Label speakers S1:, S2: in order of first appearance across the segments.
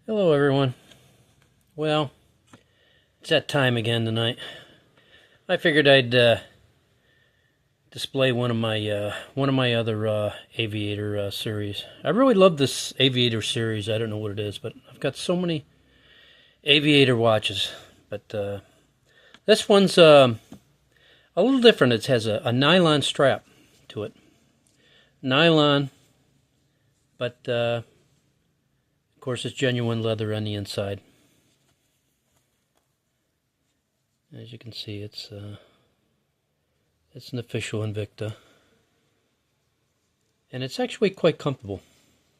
S1: Hello, everyone. Well, it's that time again tonight. I figured I'd display one of my other Aviator series. I really love this Aviator series. I don't know what it is, but I've got so many Aviator watches. But this one's a little different. It has a nylon strap to it. Nylon, but of course it's genuine leather on the inside. As you can see, it's an official Invicta, and it's actually quite comfortable.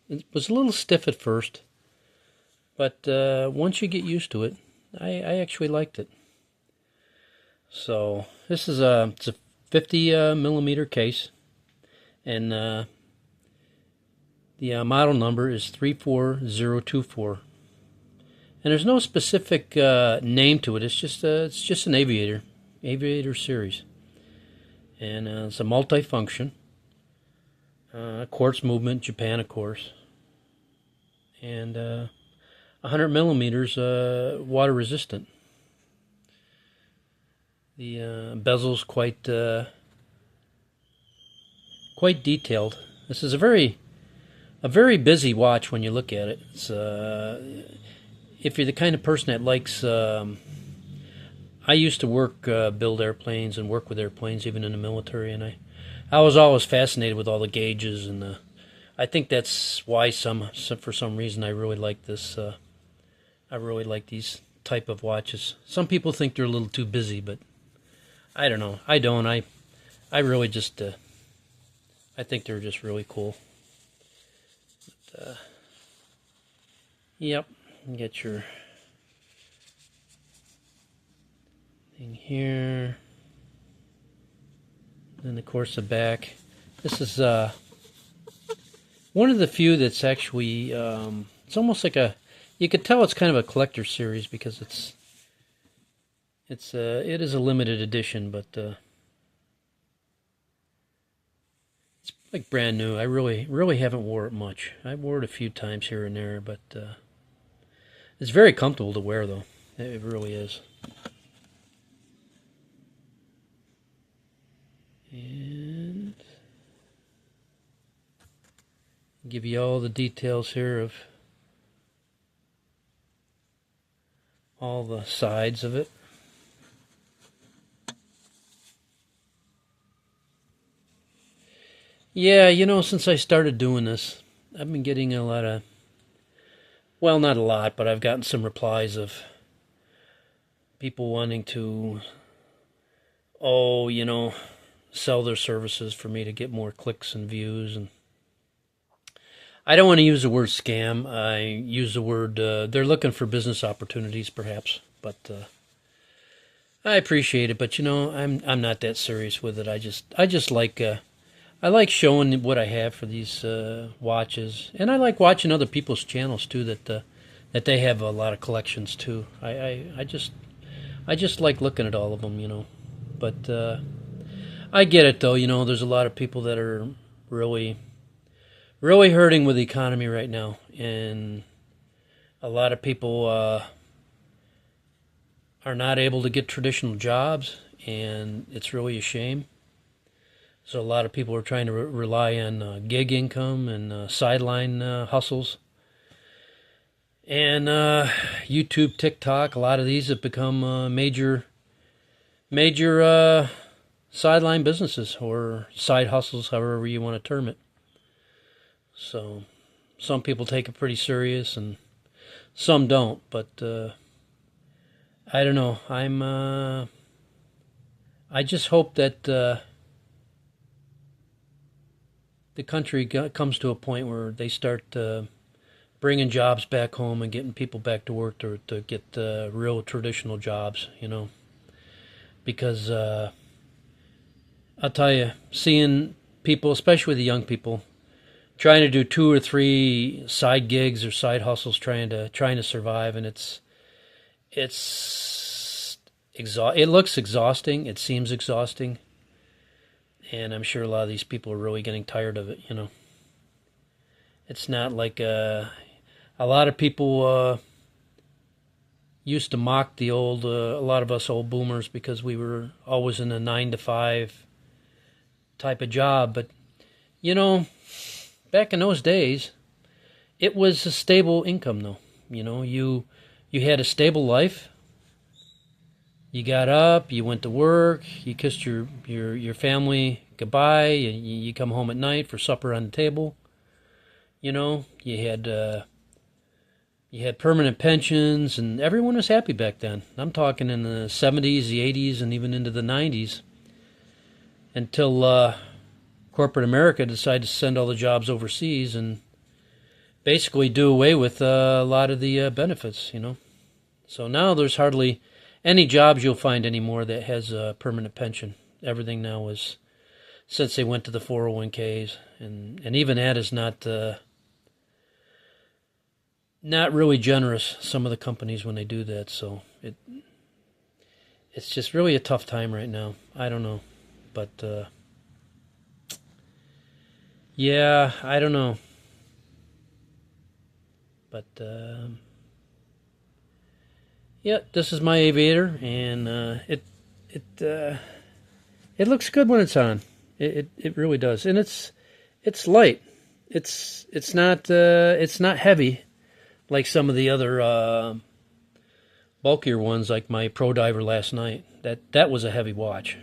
S1: It was a little stiff at first, but once you get used to it, I actually liked it. So this is it's a 50 millimeter case, and the model number is 34024. And there's no specific name to it. It's just an Aviator series, and it's a multi-function, quartz movement, Japan of course, and 100 millimeters water resistant. The bezel's quite detailed. This is a very busy watch when you look at it. It's if you're the kind of person that likes, I used to build airplanes and work with airplanes even in the military, and I was always fascinated with all the gauges, and I think that's why for some reason I really like this. I really like these type of watches. Some people think they're a little too busy, but I don't know. I don't. I really just I think they're just really cool. But, yep. Get your thing here, and of course the back. This is one of the few that's actually it's almost like you could tell it's kind of a collector series because it is a limited edition, but it's like brand new. I really haven't wore it much. I wore it a few times here and there, but it's very comfortable to wear, though. It really is. And give you all the details here of all the sides of it. Yeah, since I started doing this, I've been getting a lot of, well, not a lot, but I've gotten some replies of people wanting to, sell their services for me to get more clicks and views. And I don't want to use the word scam. I use the word, they're looking for business opportunities, perhaps. But I appreciate it. But I'm not that serious with it. I just like I like showing what I have for these watches, and I like watching other people's channels too. That they have a lot of collections too. I just like looking at all of them, But I get it though. There's a lot of people that are really hurting with the economy right now, and a lot of people are not able to get traditional jobs, and it's really a shame. So a lot of people are trying to rely on gig income and sideline hustles. And YouTube, TikTok, a lot of these have become major sideline businesses or side hustles, however you want to term it. So some people take it pretty serious and some don't. But I don't know. I just hope that the country comes to a point where they start bringing jobs back home and getting people back to work to get real traditional jobs, Because I'll tell you, seeing people, especially the young people, trying to do 2 or 3 side gigs or side hustles, trying to survive, and it looks exhausting. It seems exhausting. And I'm sure a lot of these people are really getting tired of it, It's not like A lot of people used to mock the old, a lot of us old boomers because we were always in a 9 to 5 type of job. But, you know, back in those days, it was a stable income, though. You know, you had a stable life. You got up, you went to work, you kissed your family goodbye, you come home at night for supper on the table. You know, you had permanent pensions, and everyone was happy back then. I'm talking in the 70s, the 80s, and even into the 90s, until corporate America decided to send all the jobs overseas and basically do away with a lot of the benefits, you know. So now there's hardly any jobs you'll find anymore that has a permanent pension. Everything now is, since they went to the 401ks, and even that is not really generous, some of the companies, when they do that. So it's just really a tough time right now. I don't know, but yeah, I don't know, but yeah, this is my Aviator, and it looks good when it's on. It really does, and it's light. It's not heavy like some of the other bulkier ones, like my Pro Diver last night. That was a heavy watch.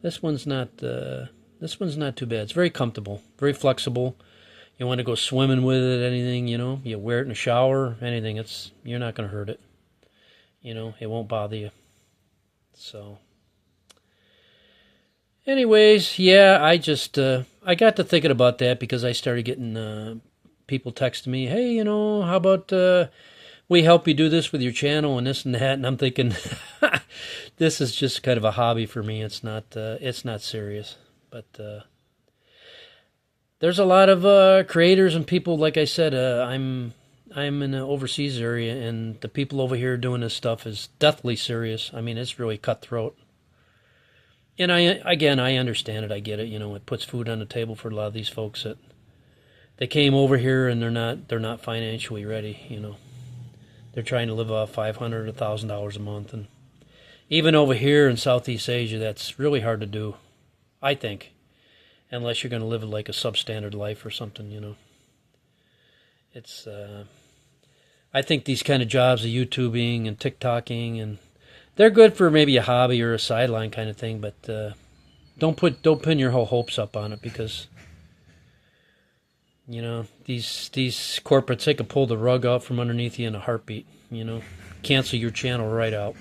S1: This one's not too bad. It's very comfortable, very flexible. You want to go swimming with it, anything, you know, you wear it in the shower, anything. You're not going to hurt it. You know, it won't bother you. So, anyways, yeah, I got to thinking about that because I started getting people texting me, hey, you know, how about we help you do this with your channel and this and that, and I'm thinking, this is just kind of a hobby for me. It's not serious, but there's a lot of creators and people. Like I said, I'm in the overseas area, and the people over here doing this stuff is deathly serious. I mean, it's really cutthroat. And I understand it. I get it. You know, it puts food on the table for a lot of these folks that they came over here and they're not financially ready. You know, they're trying to live off $500, $1,000 a month, and even over here in Southeast Asia, that's really hard to do, I think, unless you're going to live like a substandard life or something. You know, it's I think these kind of jobs of YouTubing and TikToking, and they're good for maybe a hobby or a sideline kind of thing, but don't pin your whole hopes up on it, because you know these corporates, they can pull the rug out from underneath you in a heartbeat. You know, cancel your channel right out,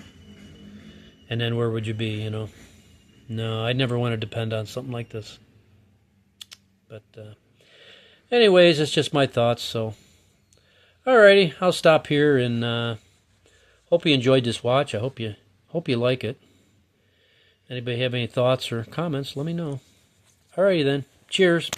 S1: and then where would you be? You know, no, I'd never want to depend on something like this. But anyways, it's just my thoughts. So, alrighty, I'll stop here, and hope you enjoyed this watch. I hope you like it. Anybody have any thoughts or comments, let me know. Alrighty then. Cheers.